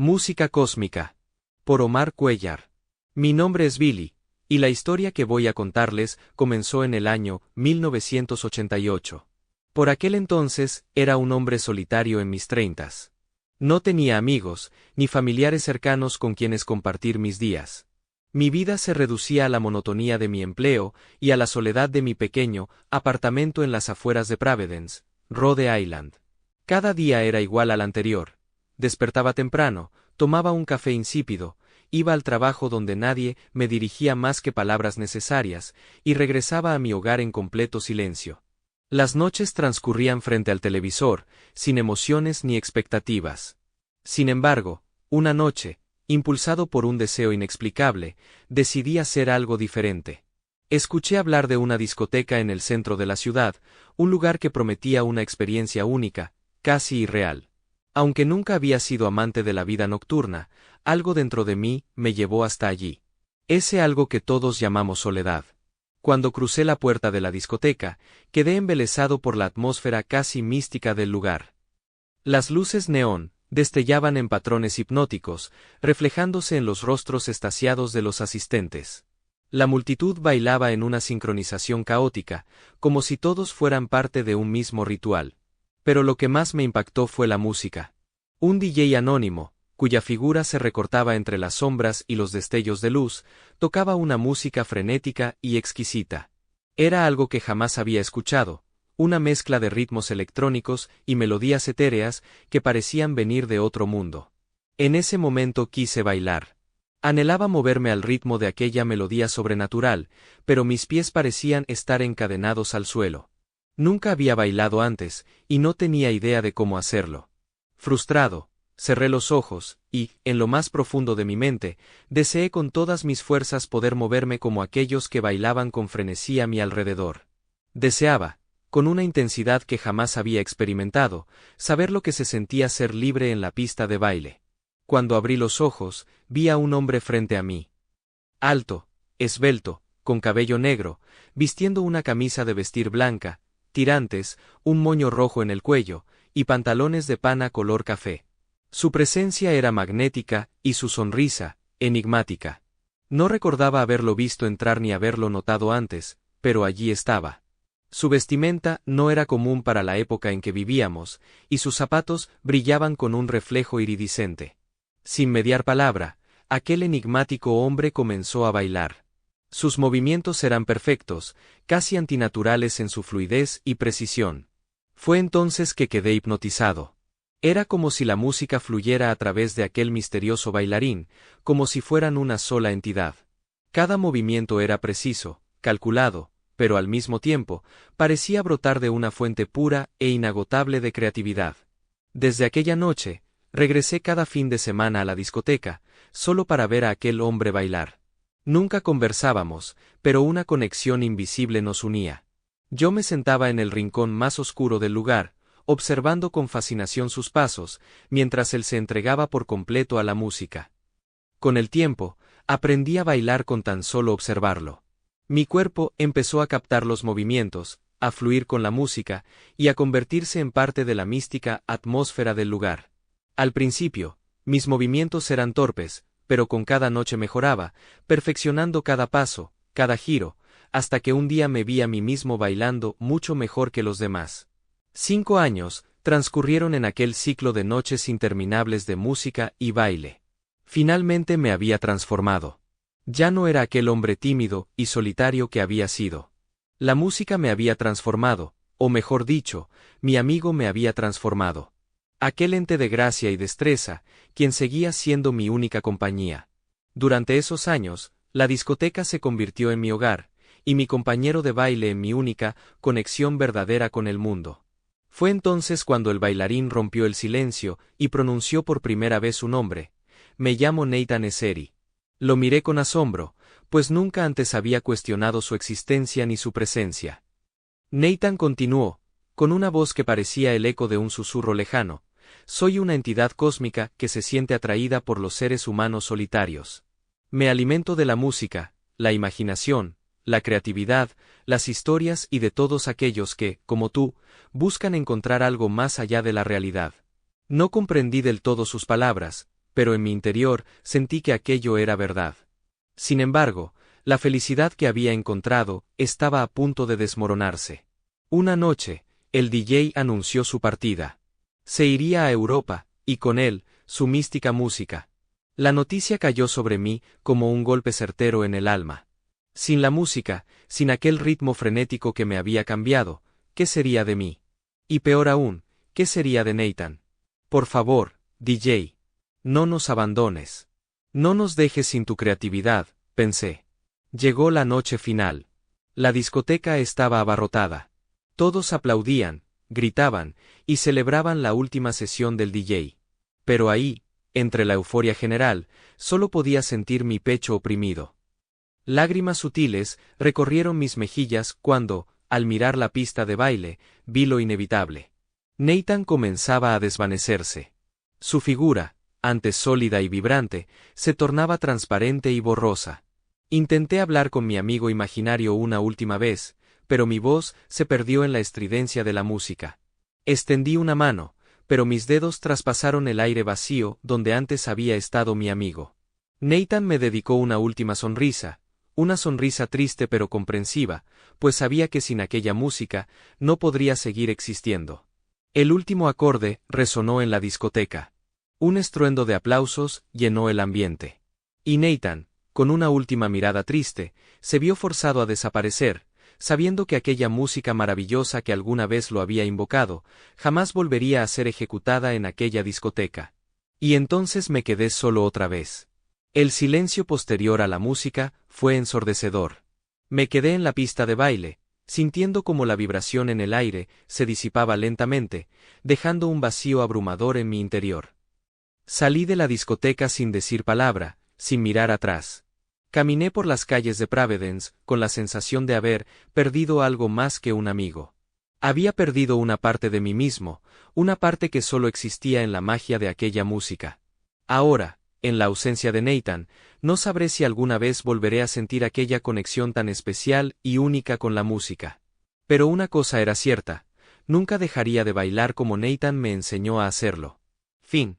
Música cósmica. Por Omar Cuellar. Mi nombre es Billy, y la historia que voy a contarles comenzó en el año 1988. Por aquel entonces, era un hombre solitario en mis treintas. No tenía amigos, ni familiares cercanos con quienes compartir mis días. Mi vida se reducía a la monotonía de mi empleo y a la soledad de mi pequeño apartamento en las afueras de Providence, Rhode Island. Cada día era igual al anterior. Despertaba temprano, tomaba un café insípido, iba al trabajo donde nadie me dirigía más que palabras necesarias, y regresaba a mi hogar en completo silencio. Las noches transcurrían frente al televisor, sin emociones ni expectativas. Sin embargo, una noche, impulsado por un deseo inexplicable, decidí hacer algo diferente. Escuché hablar de una discoteca en el centro de la ciudad, un lugar que prometía una experiencia única, casi irreal. Aunque nunca había sido amante de la vida nocturna, algo dentro de mí me llevó hasta allí. Ese algo que todos llamamos soledad. Cuando crucé la puerta de la discoteca, quedé embelesado por la atmósfera casi mística del lugar. Las luces neón destellaban en patrones hipnóticos, reflejándose en los rostros extasiados de los asistentes. La multitud bailaba en una sincronización caótica, como si todos fueran parte de un mismo ritual. Pero lo que más me impactó fue la música. Un DJ anónimo, cuya figura se recortaba entre las sombras y los destellos de luz, tocaba una música frenética y exquisita. Era algo que jamás había escuchado, una mezcla de ritmos electrónicos y melodías etéreas que parecían venir de otro mundo. En ese momento quise bailar. Anhelaba moverme al ritmo de aquella melodía sobrenatural, pero mis pies parecían estar encadenados al suelo. Nunca había bailado antes, y no tenía idea de cómo hacerlo. Frustrado, cerré los ojos, y, en lo más profundo de mi mente, deseé con todas mis fuerzas poder moverme como aquellos que bailaban con frenesí a mi alrededor. Deseaba, con una intensidad que jamás había experimentado, saber lo que se sentía ser libre en la pista de baile. Cuando abrí los ojos, vi a un hombre frente a mí. Alto, esbelto, con cabello negro, vistiendo una camisa de vestir blanca, tirantes, un moño rojo en el cuello, y pantalones de pana color café. Su presencia era magnética, y su sonrisa, enigmática. No recordaba haberlo visto entrar ni haberlo notado antes, pero allí estaba. Su vestimenta no era común para la época en que vivíamos, y sus zapatos brillaban con un reflejo iridiscente. Sin mediar palabra, aquel enigmático hombre comenzó a bailar. Sus movimientos eran perfectos, casi antinaturales en su fluidez y precisión. Fue entonces que quedé hipnotizado. Era como si la música fluyera a través de aquel misterioso bailarín, como si fueran una sola entidad. Cada movimiento era preciso, calculado, pero al mismo tiempo, parecía brotar de una fuente pura e inagotable de creatividad. Desde aquella noche, regresé cada fin de semana a la discoteca, solo para ver a aquel hombre bailar. Nunca conversábamos, pero una conexión invisible nos unía. Yo me sentaba en el rincón más oscuro del lugar, observando con fascinación sus pasos, mientras él se entregaba por completo a la música. Con el tiempo, aprendí a bailar con tan solo observarlo. Mi cuerpo empezó a captar los movimientos, a fluir con la música, y a convertirse en parte de la mística atmósfera del lugar. Al principio, mis movimientos eran torpes, pero con cada noche mejoraba, perfeccionando cada paso, cada giro, hasta que un día me vi a mí mismo bailando mucho mejor que los demás. 5 años transcurrieron en aquel ciclo de noches interminables de música y baile. Finalmente me había transformado. Ya no era aquel hombre tímido y solitario que había sido. La música me había transformado, o mejor dicho, mi amigo me había transformado. Aquel ente de gracia y destreza, quien seguía siendo mi única compañía. Durante esos años, la discoteca se convirtió en mi hogar, y mi compañero de baile en mi única conexión verdadera con el mundo. Fue entonces cuando el bailarín rompió el silencio y pronunció por primera vez su nombre. Me llamo Nathan Esseri. Lo miré con asombro, pues nunca antes había cuestionado su existencia ni su presencia. Nathan continuó, con una voz que parecía el eco de un susurro lejano. Soy una entidad cósmica que se siente atraída por los seres humanos solitarios. Me alimento de la música, la imaginación, la creatividad, las historias y de todos aquellos que, como tú, buscan encontrar algo más allá de la realidad. No comprendí del todo sus palabras, pero en mi interior sentí que aquello era verdad. Sin embargo, la felicidad que había encontrado estaba a punto de desmoronarse. Una noche, el DJ anunció su partida. Se iría a Europa, y con él, su mística música. La noticia cayó sobre mí como un golpe certero en el alma. Sin la música, sin aquel ritmo frenético que me había cambiado, ¿qué sería de mí? Y peor aún, ¿qué sería de Nathan? Por favor, DJ. No nos abandones. No nos dejes sin tu creatividad, pensé. Llegó la noche final. La discoteca estaba abarrotada. Todos aplaudían, gritaban, y celebraban la última sesión del DJ. Pero ahí, entre la euforia general, solo podía sentir mi pecho oprimido. Lágrimas sutiles recorrieron mis mejillas cuando, al mirar la pista de baile, vi lo inevitable. Nathan comenzaba a desvanecerse. Su figura, antes sólida y vibrante, se tornaba transparente y borrosa. Intenté hablar con mi amigo imaginario una última vez, pero mi voz se perdió en la estridencia de la música. Extendí una mano, pero mis dedos traspasaron el aire vacío donde antes había estado mi amigo. Nathan me dedicó una última sonrisa, una sonrisa triste pero comprensiva, pues sabía que sin aquella música no podría seguir existiendo. El último acorde resonó en la discoteca. Un estruendo de aplausos llenó el ambiente. Y Nathan, con una última mirada triste, se vio forzado a desaparecer, sabiendo que aquella música maravillosa que alguna vez lo había invocado, jamás volvería a ser ejecutada en aquella discoteca. Y entonces me quedé solo otra vez. El silencio posterior a la música fue ensordecedor. Me quedé en la pista de baile, sintiendo como la vibración en el aire se disipaba lentamente, dejando un vacío abrumador en mi interior. Salí de la discoteca sin decir palabra, sin mirar atrás. Caminé por las calles de Providence con la sensación de haber perdido algo más que un amigo. Había perdido una parte de mí mismo, una parte que solo existía en la magia de aquella música. Ahora, en la ausencia de Nathan, no sabré si alguna vez volveré a sentir aquella conexión tan especial y única con la música. Pero una cosa era cierta, nunca dejaría de bailar como Nathan me enseñó a hacerlo. Fin.